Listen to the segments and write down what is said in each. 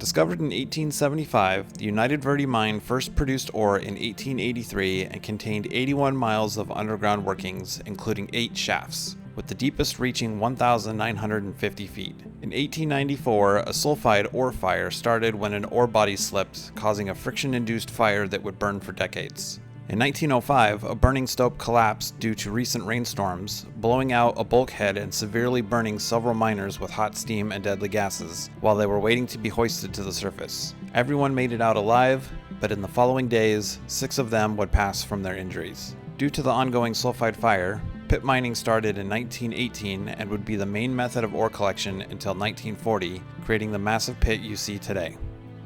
Discovered in 1875, the United Verde mine first produced ore in 1883 and contained 81 miles of underground workings, including 8 shafts, with the deepest reaching 1,950 feet. In 1894, a sulfide ore fire started when an ore body slipped, causing a friction-induced fire that would burn for decades. In 1905, a burning stope collapsed due to recent rainstorms, blowing out a bulkhead and severely burning several miners with hot steam and deadly gases, while they were waiting to be hoisted to the surface. Everyone made it out alive, but in the following days, 6 of them would pass from their injuries. Due to the ongoing sulfide fire, pit mining started in 1918 and would be the main method of ore collection until 1940, creating the massive pit you see today.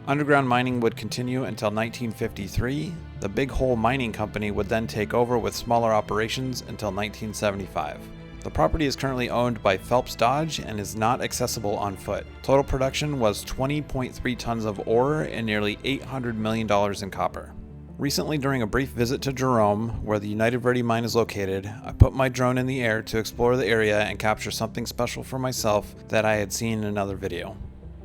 Underground mining would continue until 1953. The Big Hole Mining Company would then take over with smaller operations until 1975. The property is currently owned by Phelps Dodge and is not accessible on foot. Total production was 20.3 tons of ore and nearly $800 million in copper. Recently, during a brief visit to Jerome, where the United Verde mine is located, I put my drone in the air to explore the area and capture something special for myself that I had seen in another video.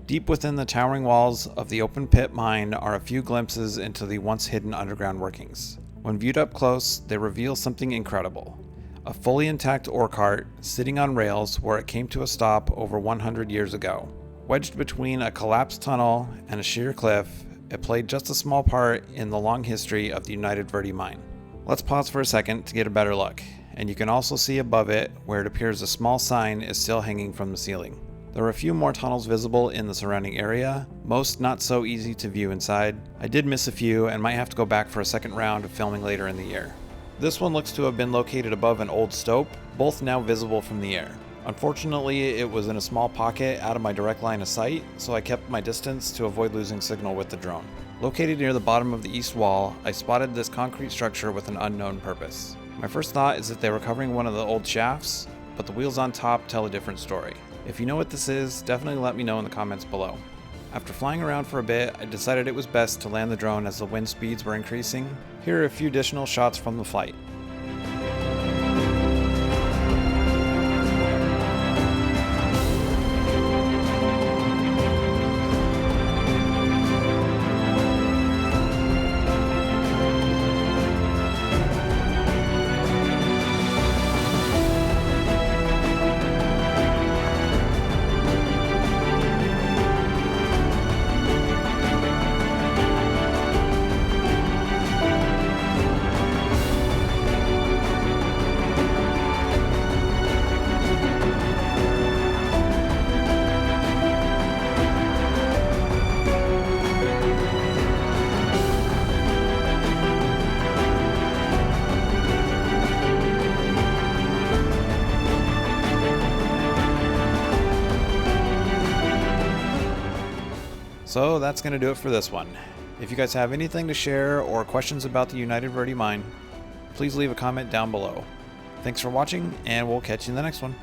Deep within the towering walls of the open pit mine are a few glimpses into the once hidden underground workings. When viewed up close, they reveal something incredible. A fully intact ore cart sitting on rails where it came to a stop over 100 years ago. Wedged between a collapsed tunnel and a sheer cliff, it played just a small part in the long history of the United Verde mine. Let's pause for a second to get a better look, and you can also see above it where it appears a small sign is still hanging from the ceiling. There are a few more tunnels visible in the surrounding area, most not so easy to view inside. I did miss a few and might have to go back for a second round of filming later in the year. This one looks to have been located above an old stope, both now visible from the air. Unfortunately, it was in a small pocket out of my direct line of sight, so I kept my distance to avoid losing signal with the drone. Located near the bottom of the east wall, I spotted this concrete structure with an unknown purpose. My first thought is that they were covering one of the old shafts, but the wheels on top tell a different story. If you know what this is, definitely let me know in the comments below. After flying around for a bit, I decided it was best to land the drone as the wind speeds were increasing. Here are a few additional shots from the flight. So that's going to do it for this one. If you guys have anything to share or questions about the United Verde mine, please leave a comment down below. Thanks for watching, and we'll catch you in the next one.